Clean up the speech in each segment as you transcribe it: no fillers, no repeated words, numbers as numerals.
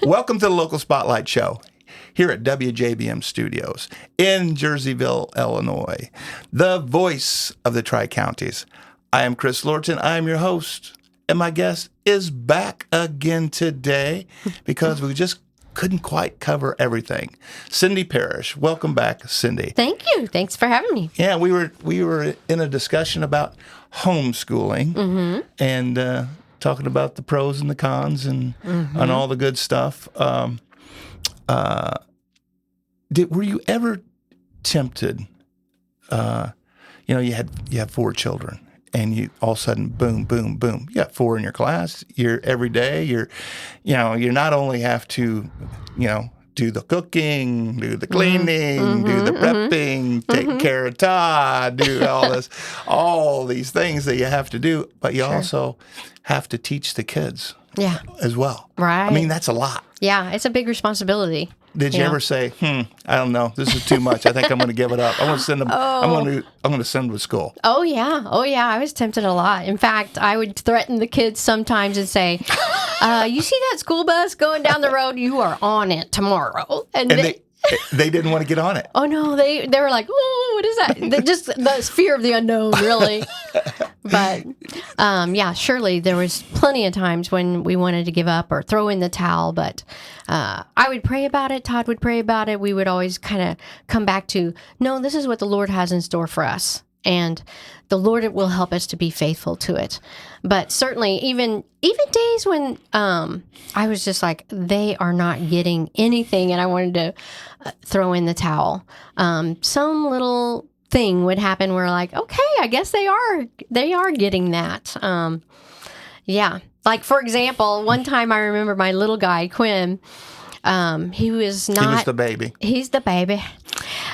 Welcome to the Local Spotlight Show here at WJBM Studios in Jerseyville, Illinois, the voice of the Tri-Counties. I am Chris Lorton. I am your host, and my guest is back again today because we just couldn't quite cover everything. Cindy Parish. Welcome back, Cindy. Thank you. Thanks for having me. Yeah, we were in a discussion about homeschooling and talking about the pros and the cons and all the good stuff. Were you ever tempted? You have 4 children, and you all of a sudden, boom, boom, boom. You got 4 in your class. You're every day. You not only have to, do the cooking, do the cleaning, do the prepping, take care of Todd, do all these things that you have to do, but you also have to teach the kids as well. Right. I mean, that's a lot. Yeah, it's a big responsibility. Did you ever say, I don't know, this is too much. I think I'm going to give it up. I'm going to send them. I'm going to send them to school. Oh yeah. I was tempted a lot. In fact, I would threaten the kids sometimes and say, "You see that school bus going down the road? You are on it tomorrow." And they didn't want to get on it. Oh no, they were like, "Oh, what is that?" Just the fear of the unknown, really. But surely there was plenty of times when we wanted to give up or throw in the towel. But I would pray about it. Todd would pray about it. We would always kind of come back to, no, this is what the Lord has in store for us, and the Lord will help us to be faithful to it. But certainly, even days when I was just like, they are not getting anything, and I wanted to throw in the towel. Some little thing would happen where, like, okay, I guess they are getting that. Like, for example, one time I remember my little guy, Quinn, he was the baby. He's the baby.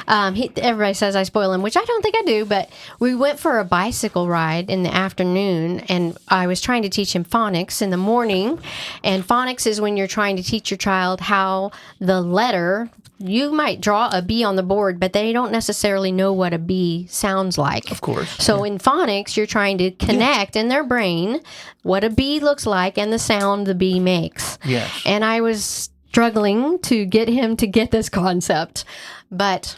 Everybody says I spoil him, which I don't think I do, but we went for a bicycle ride in the afternoon, and I was trying to teach him phonics in the morning. And phonics is when you're trying to teach your child how the letter, you might draw a B on the board, but they don't necessarily know what a B sounds like. Of course. So in phonics, you're trying to connect in their brain what a B looks like and the sound the B makes. Yes. And I was struggling to get him to get this concept. But,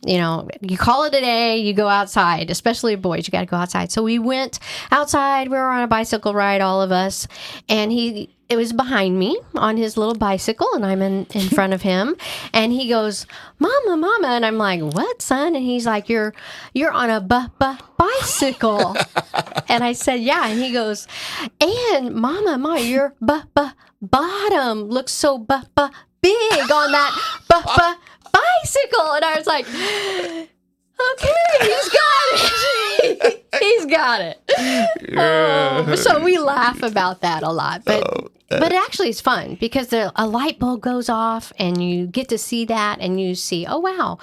you call it a day, you go outside, especially boys, you got to go outside. So we went outside, we were on a bicycle ride, all of us, and it was behind me on his little bicycle, and I'm in front of him, and he goes, Mama, and I'm like, what, son? And he's like, you're on a bicycle. And I said, yeah, and he goes, and Mama, your bottom looks so big on that bicycle. And I was like, okay, he's got it. So we laugh about that a lot, but actually it's fun because a light bulb goes off and you get to see that and you see, oh wow,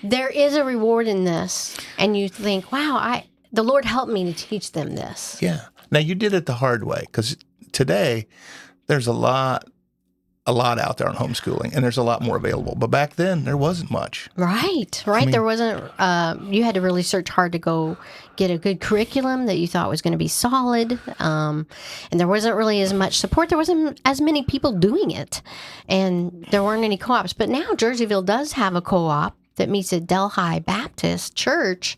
there is a reward in this, and you think, wow, the Lord helped me to teach them this. Yeah. Now you did it the hard way, because today there's a lot out there on homeschooling, and there's a lot more available. But back then, there wasn't much. Right. I mean, there wasn't, you had to really search hard to go get a good curriculum that you thought was going to be solid. And there wasn't really as much support. There wasn't as many people doing it. And there weren't any co-ops. But now Jerseyville does have a co-op that meets at Delhi Baptist Church,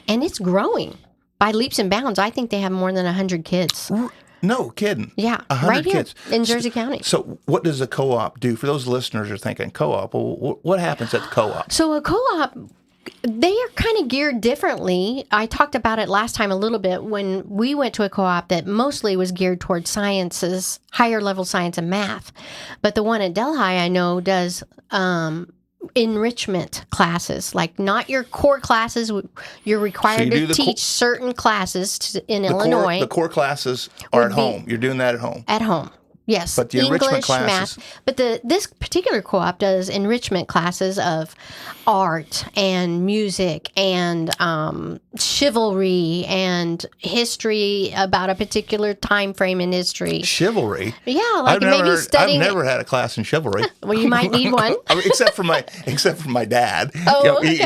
and it's growing by leaps and bounds. I think they have more than 100 kids. No kidding. Yeah, 100 right here kids in Jersey County. So what does a co-op do? For those listeners who are thinking co-op, well, what happens at the co-op? So a co-op, they are kind of geared differently. I talked about it last time a little bit when we went to a co-op that mostly was geared towards sciences, higher level science and math. But the one at Delhi I know does enrichment classes, like not your core classes. You're required to teach certain classes in Illinois. The core classes are at home. You're doing that at home. At home. Yes, but the enrichment classes, math. But this particular co-op does enrichment classes of art and music and chivalry and history about a particular time frame in history. Chivalry? Yeah, like maybe studying. I've never had a class in chivalry. Well, you might need one. I mean, except for my dad. Oh, okay.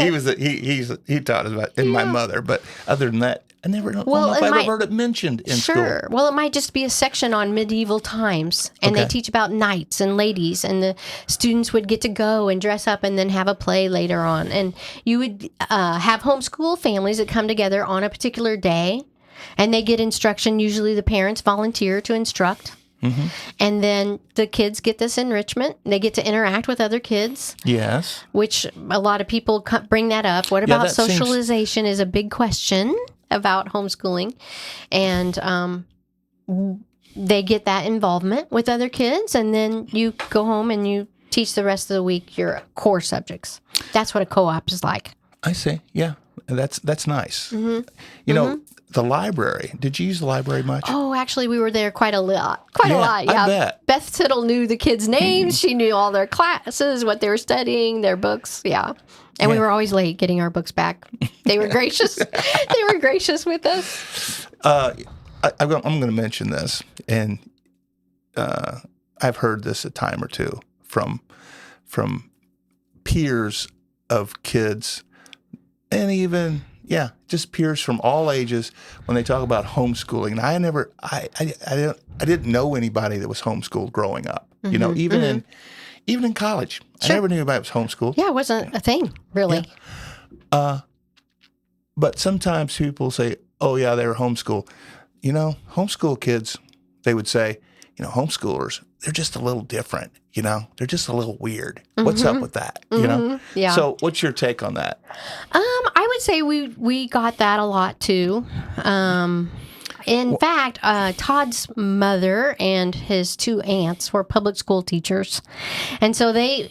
He taught us about, and my mother. But other than that, I don't know if I've ever heard it mentioned in school. Sure. Well, it might just be a section on medieval times, and they teach about knights and ladies, and the students would get to go and dress up and then have a play later on. And you would have homeschool families that come together on a particular day, and they get instruction. Usually the parents volunteer to instruct. Mm-hmm. And then the kids get this enrichment. They get to interact with other kids. Yes. Which a lot of people bring that up. What about socialization is a big question about homeschooling. And they get that involvement with other kids. And then you go home and you teach the rest of the week your core subjects. That's what a co-op is like. I see. Yeah. That's nice. Mm-hmm. You know, the library. Did you use the library much? Oh, actually, we were there quite a lot. Yeah. I bet. Beth Tittle knew the kids' names. She knew all their classes, what they were studying, their books. Yeah. And we were always late getting our books back. They were gracious. They were gracious with us. I'm going to mention this, and I've heard this a time or two from peers of kids, and even just peers from all ages when they talk about homeschooling. And I didn't know anybody that was homeschooled growing up. Mm-hmm, you know, even in college, sure. I never knew anybody was homeschooled. Yeah, it wasn't a thing, really. Yeah. But sometimes people say, "Oh, yeah, they were homeschooled." You know, homeschool kids, they would say, you know, homeschoolers, they're just a little different. You know, they're just a little weird. Mm-hmm. What's up with that? Mm-hmm. You know? Yeah. So what's your take on that? I would say we got that a lot too. In fact, Todd's mother and his two aunts were public school teachers. And so they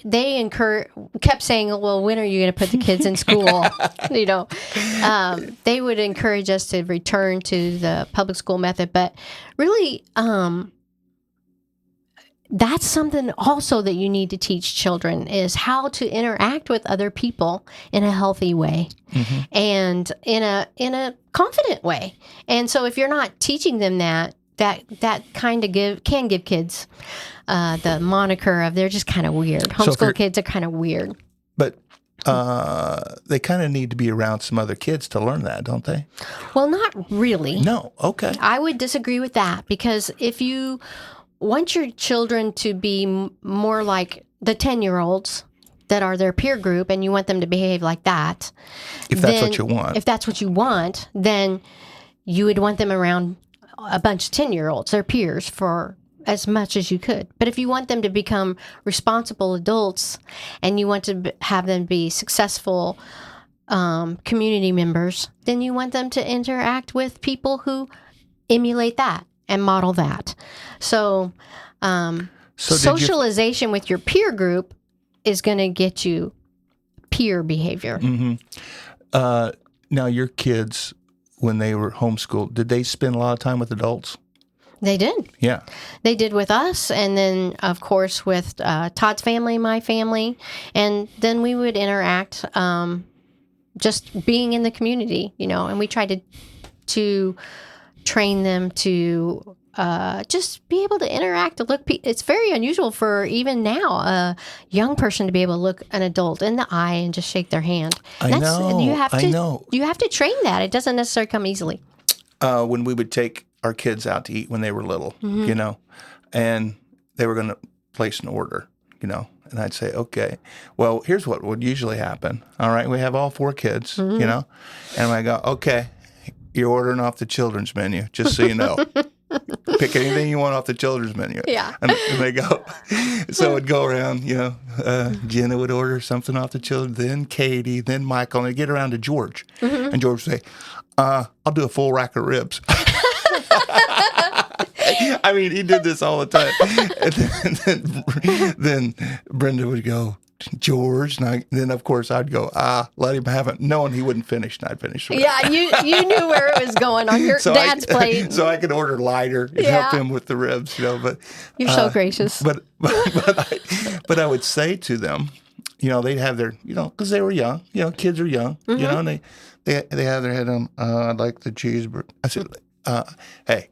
kept saying, well, when are you going to put the kids in school? You know, they would encourage us to return to the public school method. But really, that's something also that you need to teach children is how to interact with other people in a healthy way and in a confident way. And so if you're not teaching them that kind of can give kids the moniker of they're just kind of weird. Homeschool kids are kind of weird. But they kind of need to be around some other kids to learn that, don't they? Well, not really. No. Okay. I would disagree with that because if you want your children to be more like the 10-year-olds that are their peer group and you want them to behave like that. If that's what you want. If that's what you want, then you would want them around a bunch of 10-year-olds, their peers, for as much as you could. But if you want them to become responsible adults and you want to have them be successful community members, then you want them to interact with people who emulate that and model that. So socialization with your peer group is going to get you peer behavior. Mm-hmm. Now, your kids, when they were homeschooled, did they spend a lot of time with adults? They did. Yeah. They did with us, and then, of course, with Todd's family, my family, and then we would interact just being in the community, you know, and we tried to train them to just be able to interact, to look. It's very unusual for even now a young person to be able to look an adult in the eye and just shake their hand. I know. You have to train that. It doesn't necessarily come easily. When we would take our kids out to eat when they were little, you know, and they were going to place an order, you know, and I'd say, okay, well, here's what would usually happen. All right, we have all 4 kids, you know, and I go, okay, you're ordering off the children's menu, just so you know. Pick anything you want off the children's menu. Yeah. And they go, so it'd go around, you know, Jenna would order something off the children, then Katie, then Michael, and they'd get around to George. And George would say, I'll do a full rack of ribs. I mean, he did this all the time. And then Brenda would go, George, and then of course I'd go, let him have it, knowing he wouldn't finish, and I'd finish. Yeah, you kue where it was going on your dad's plate, so I could order lighter and help him with the ribs, you know. But you're so gracious. But I would say to them, you know, they'd have their, you know, because they were young, you know, kids are young, you know, and they have their head on. I'd like the cheeseburger. I said, hey,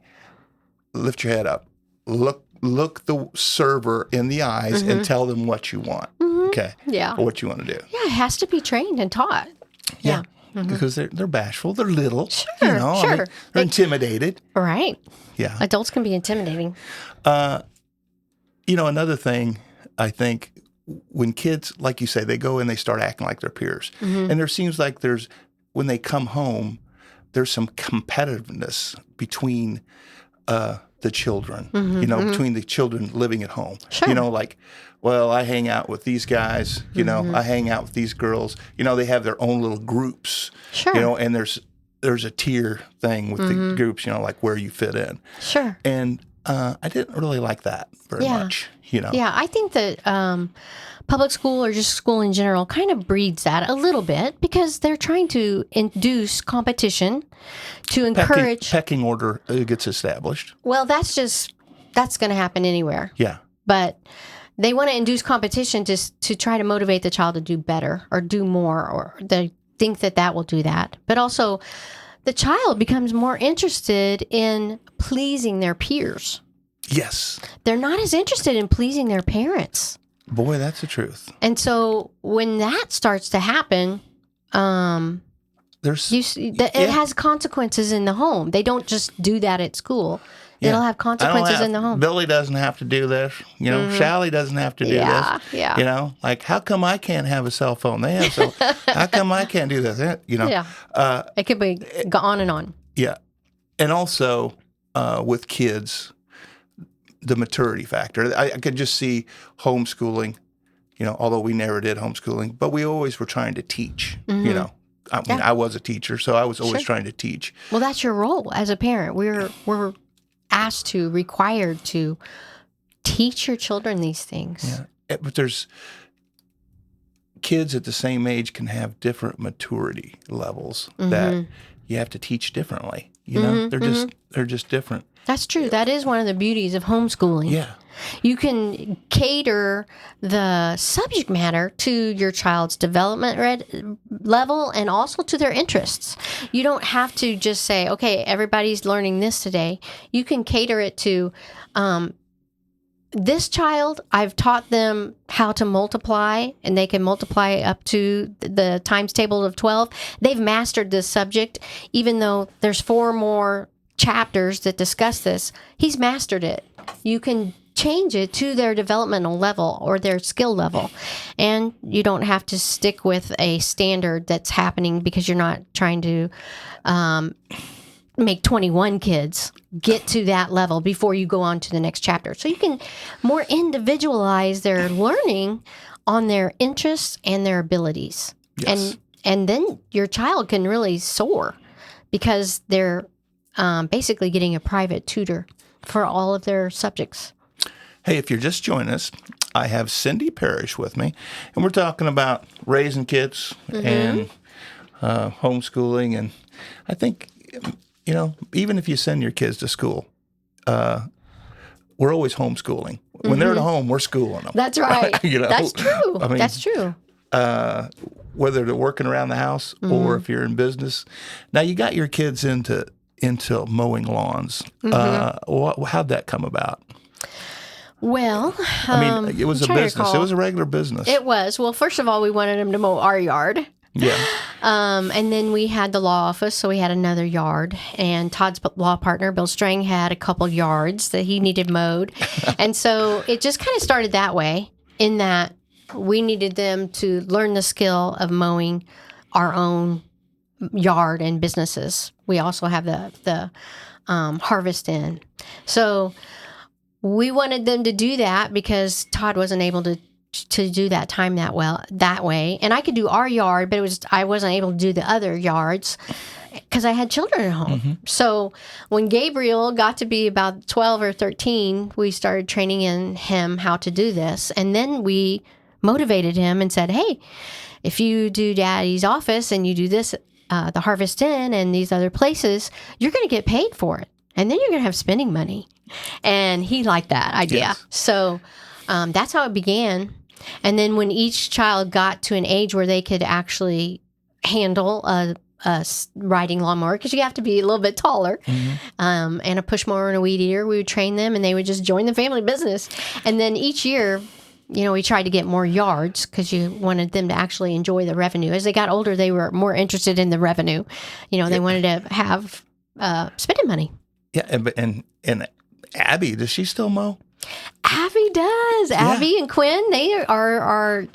lift your head up, look the server in the eyes, and tell them what you want. Okay. Yeah. Or what you want to do. Yeah, it has to be trained and taught. Yeah. because they're bashful. They're little. Sure, You know, sure. I mean, they're intimidated. Right. Yeah. Adults can be intimidating. You know, another thing, I think, when kids, like you say, they go and they start acting like their peers. And there seems like when they come home, there's some competitiveness between the children, you know, between the children living at home. Sure. You know, like, well, I hang out with these guys, you know, I hang out with these girls. You know, they have their own little groups, Sure. you know, and there's a tier thing with the groups, you know, like where you fit in. Sure. And I didn't really like that very much, you know. Yeah, I think that public school or just school in general kind of breeds that a little bit because they're trying to induce competition to encourage. Pecking order gets established. Well, that's going to happen anywhere. Yeah. But they want to induce competition to try to motivate the child to do better or do more, or they think that will do that. But also, the child becomes more interested in pleasing their peers. Yes. They're not as interested in pleasing their parents. Boy, that's the truth. And so when that starts to happen, it has consequences in the home. They don't just do that at school. Yeah. It'll have consequences in the home. Billy doesn't have to do this. You know, Sally doesn't have to do this. Yeah. You know, like, how come I can't have a cell phone? They have so. How come I can't do this? You know. Yeah. It could go on and on. Yeah. And also with kids, the maturity factor. I could just see homeschooling, you know, although we never did homeschooling, but we always were trying to teach, you know. I mean, I was a teacher, so I was always trying to teach. Well, that's your role as a parent. We're required to teach your children these things. Yeah. But there's kids at the same age can have different maturity levels that you have to teach differently. You know, they're just different. That's true. That is one of the beauties of homeschooling. Yeah. You can cater the subject matter to your child's development level and also to their interests. You don't have to just say, okay, everybody's learning this today. You can cater it to this child. I've taught them how to multiply, and they can multiply up to the times table of 12. They've mastered this subject, even though there's 4 more chapters that discuss this. He's mastered it. You can change it to their developmental level or their skill level. And you don't have to stick with a standard that's happening because you're not trying to make 21 kids get to that level before you go on to the next chapter. So you can more individualize their learning on their interests and their abilities. Yes. And then your child can really soar because they're basically getting a private tutor for all of their subjects. Hey, if you're just joining us, I have Cindy Parish with me, and we're talking about raising kids and homeschooling. And I think, you know, even if you send your kids to school, we're always homeschooling. When they're at home, we're schooling them. That's right. You know? That's true. I mean, that's true. Whether they're working around the house or if you're in business. Now, you got your kids into mowing lawns. How'd that come about? Well, I mean, it was a business. It was a regular business. It was. Well, first of all, we wanted him to mow our yard. Yeah. And then we had the law office, so we had another yard. And Todd's law partner, Bill Strang, had a couple yards that he needed mowed. And so it just kind of started that way, in that we needed them to learn the skill of mowing our own yard and businesses. We also have the harvest in. So we wanted them to do that because Todd wasn't able to do that time that way. And I could do our yard, but I wasn't able to do the other yards because I had children at home. So when Gabriel got to be about 12 or 13, we started training in him how to do this. And then we motivated him and said, hey, if you do Daddy's office and you do this, the Harvest Inn and these other places, you're going to get paid for it. And then you're going to have spending money. And he liked that idea. Yes. So that's how it began. And then when each child got to an age where they could actually handle a riding lawnmower, because you have to be a little bit taller, and a push mower and a weed eater, we would train them and they would just join the family business. And then each year we tried to get more yards because you wanted them to actually enjoy the revenue. As they got older, they were more interested in the revenue. They wanted to have spending money. Yeah, and Abby, does she still mow? Abby does. Yeah. Abby and Quinn, they are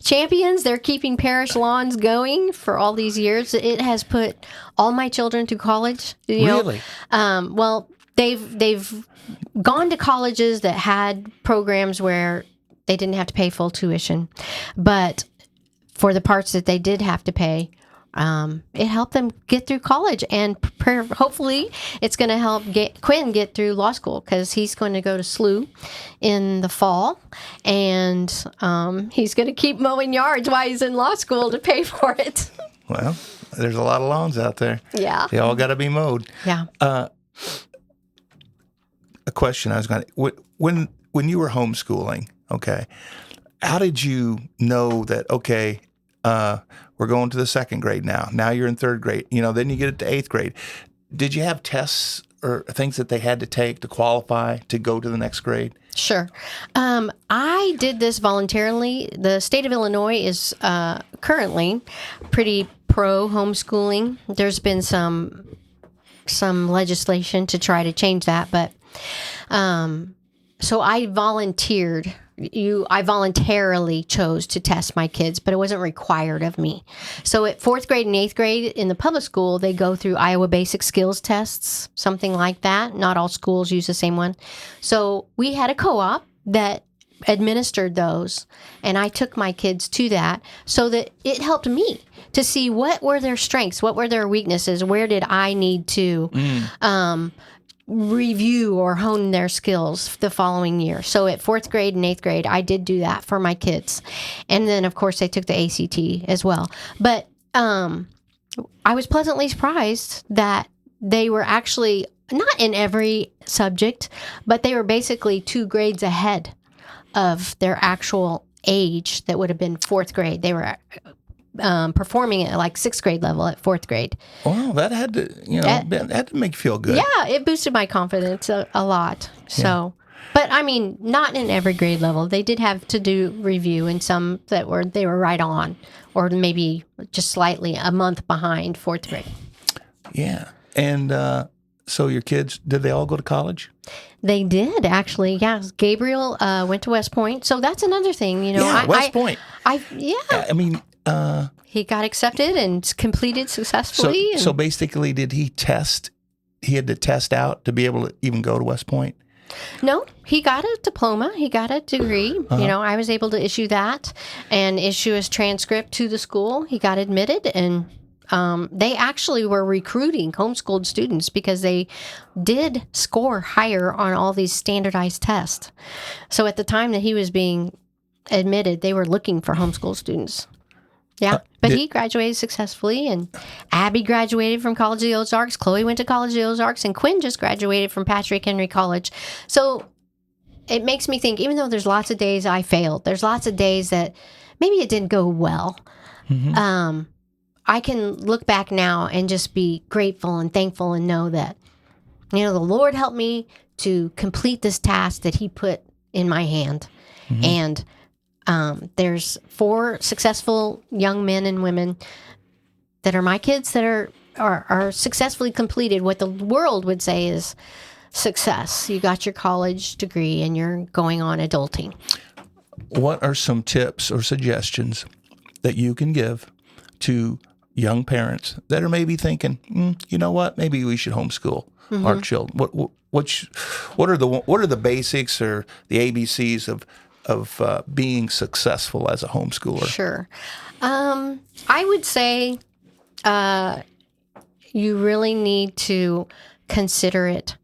champions. They're keeping parish lawns going for all these years. It has put all my children through college. Really? Well, they've gone to colleges that had programs where they didn't have to pay full tuition, but for the parts that they did have to pay, it helped them get through college, and hopefully it's going to help Quinn get through law school, because he's going to go to SLU in the fall, and he's going to keep mowing yards while he's in law school to pay for it. Well, there's a lot of lawns out there. Yeah. They all got to be mowed. Yeah. A question I was going to, when you were homeschooling, okay, how did you know that, okay, we're going to the second grade now. Now you're in third grade. Then you get it to eighth grade. Did you have tests or things that they had to take to qualify to go to the next grade? Sure. I did this voluntarily. The state of Illinois is currently pretty pro homeschooling. There's been some legislation to try to change that, but so I volunteered. I voluntarily chose to test my kids, but it wasn't required of me. So at fourth grade and eighth grade in the public school, they go through Iowa basic skills tests, something like that. Not all schools use the same one. So we had a co-op that administered those, and I took my kids to that so that it helped me to see what were their strengths, what were their weaknesses, where did I need to review or hone their skills the following year. So at fourth grade and eighth grade, I did do that for my kids. And then, of course, they took the ACT as well. But I was pleasantly surprised that they were actually, not in every subject, but they were basically 2 grades ahead of their actual age that would have been fourth grade. They were performing at like 6th grade level at 4th grade. Well, that had to, that had to make you feel good. Yeah, it boosted my confidence a lot. So, but I mean, not in every grade level. They did have to do review, and some that they were right on, or maybe just slightly a month behind 4th grade. Yeah. And so your kids, did they all go to college? They did, actually. Yeah. Gabriel went to West Point. So that's another thing, Yeah, West Point. I mean, he got accepted and completed successfully. So basically, did he test? He had to test out to be able to even go to West Point? No, he got a diploma. He got a degree. I was able to issue that and issue his transcript to the school. He got admitted, and they actually were recruiting homeschooled students because they did score higher on all these standardized tests. So at the time that he was being admitted, they were looking for homeschool students. Yeah, but he graduated successfully, and Abby graduated from College of the Ozarks. Chloe went to College of the Ozarks, and Quinn just graduated from Patrick Henry College. So it makes me think, even though there's lots of days I failed, there's lots of days that maybe it didn't go well. Mm-hmm. I can look back now and just be grateful and thankful and know that, the Lord helped me to complete this task that he put in my hand. Mm-hmm. And there's 4 successful young men and women that are my kids that are successfully completed what the world would say is success. You got your college degree and you're going on adulting. What are some tips or suggestions that you can give to young parents that are maybe thinking, you know what, maybe we should homeschool our children? What are the basics or the ABCs of being successful as a homeschooler? Sure. I would say you really need to consider it.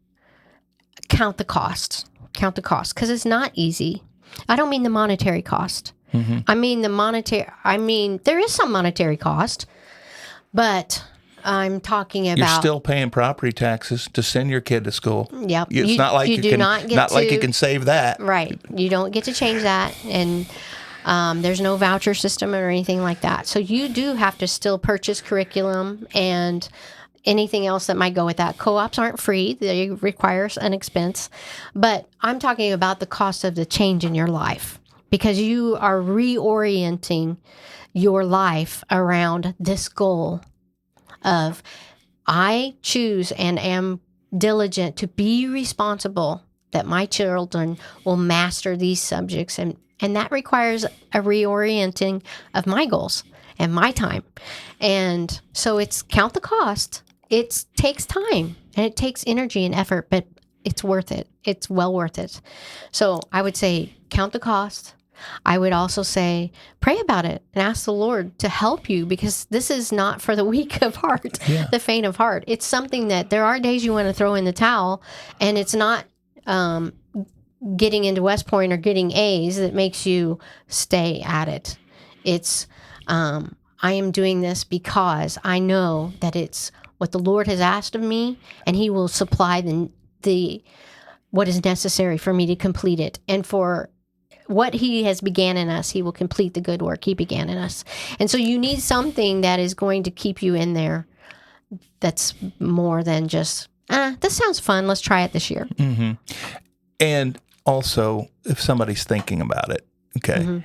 Count the costs, because it's not easy. I don't mean the monetary cost. Mm-hmm. I mean, there is some monetary cost, but I'm talking about... You're still paying property taxes to send your kid to school. Yep. It's not like like you can save that. Right. You don't get to change that, and there's no voucher system or anything like that. So you do have to still purchase curriculum and anything else that might go with that. Co-ops aren't free. They require an expense. But I'm talking about the cost of the change in your life. because you are reorienting your life around this goal of, I choose and am diligent to be responsible that my children will master these subjects. And that requires a reorienting of my goals and my time. And so it's count the cost. It takes time and it takes energy and effort, but it's worth it. It's well worth it. So I would say count the cost. I would also say pray about it and ask the Lord to help you, because this is not for the weak of heart, the faint of heart. It's something that there are days you want to throw in the towel, and it's not getting into West Point or getting A's that makes you stay at it. It's I am doing this because I know that it's what the Lord has asked of me, and He will supply the what is necessary for me to complete it. And for what He has began in us, He will complete the good work He began in us. And so you need something that is going to keep you in there that's more than just, this sounds fun, let's try it this year. Mm-hmm. And also, if somebody's thinking about it, okay,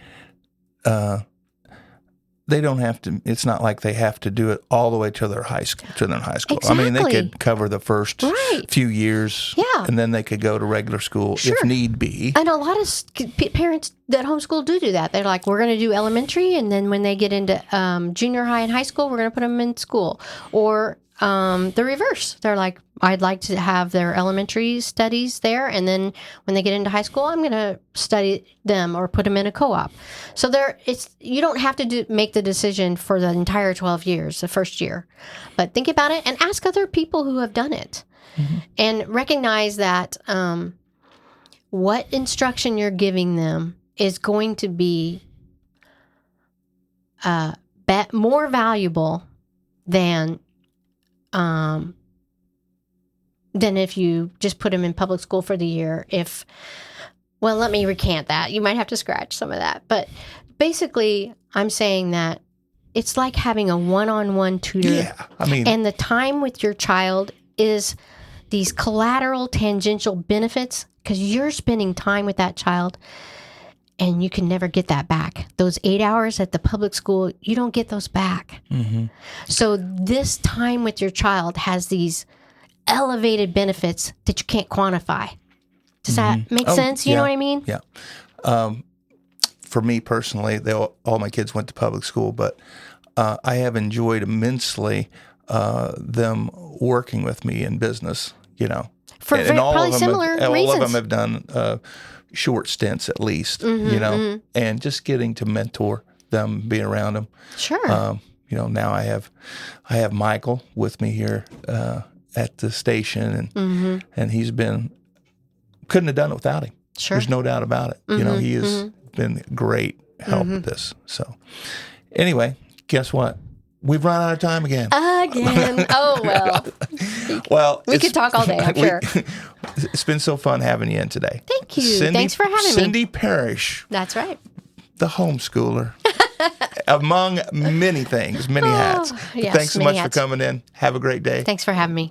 they don't have to, it's not like they have to do it all the way to their high school. Exactly. I mean, they could cover the first few years, and then they could go to regular school if need be. And a lot of parents that homeschool do that. They're like, we're going to do elementary, and then when they get into junior high and high school, we're going to put them in school. Or the reverse. They're like, I'd like to have their elementary studies there, and then when they get into high school, I'm going to study them or put them in a co-op. So you don't have to make the decision for the entire 12 years, the first year, but think about it and ask other people who have done it, and recognize that what instruction you're giving them is going to be more valuable than if you just put them in public school for the year. Well, let me recant that. You might have to scratch some of that. But basically, I'm saying that it's like having a one-on-one tutor. Yeah, I mean, and the time with your child is these collateral tangential benefits, because you're spending time with that child, and you can never get that back. Those 8 hours at the public school, you don't get those back. Mm-hmm. So this time with your child has these elevated benefits that you can't quantify. Does that make sense? You know what I mean? Yeah. For me personally, all my kids went to public school, but I have enjoyed immensely them working with me in business, you know. For probably similar reasons. All of them have done short stints at least, you know, and just getting to mentor them, be around them. Sure. You know, now I have Michael with me here at the station, and he's couldn't have done it without him. Sure. There's no doubt about it. You know, he has been great help with this. So anyway, guess what? We've run out of time again. Oh, well. Well, we could talk all day, I'm sure. It's been so fun having you in today. Thank you. Thanks for having me. Cindy Parish. That's right. The homeschooler. Among many things, many hats. Yes, thanks so much for coming in. Have a great day. Thanks for having me.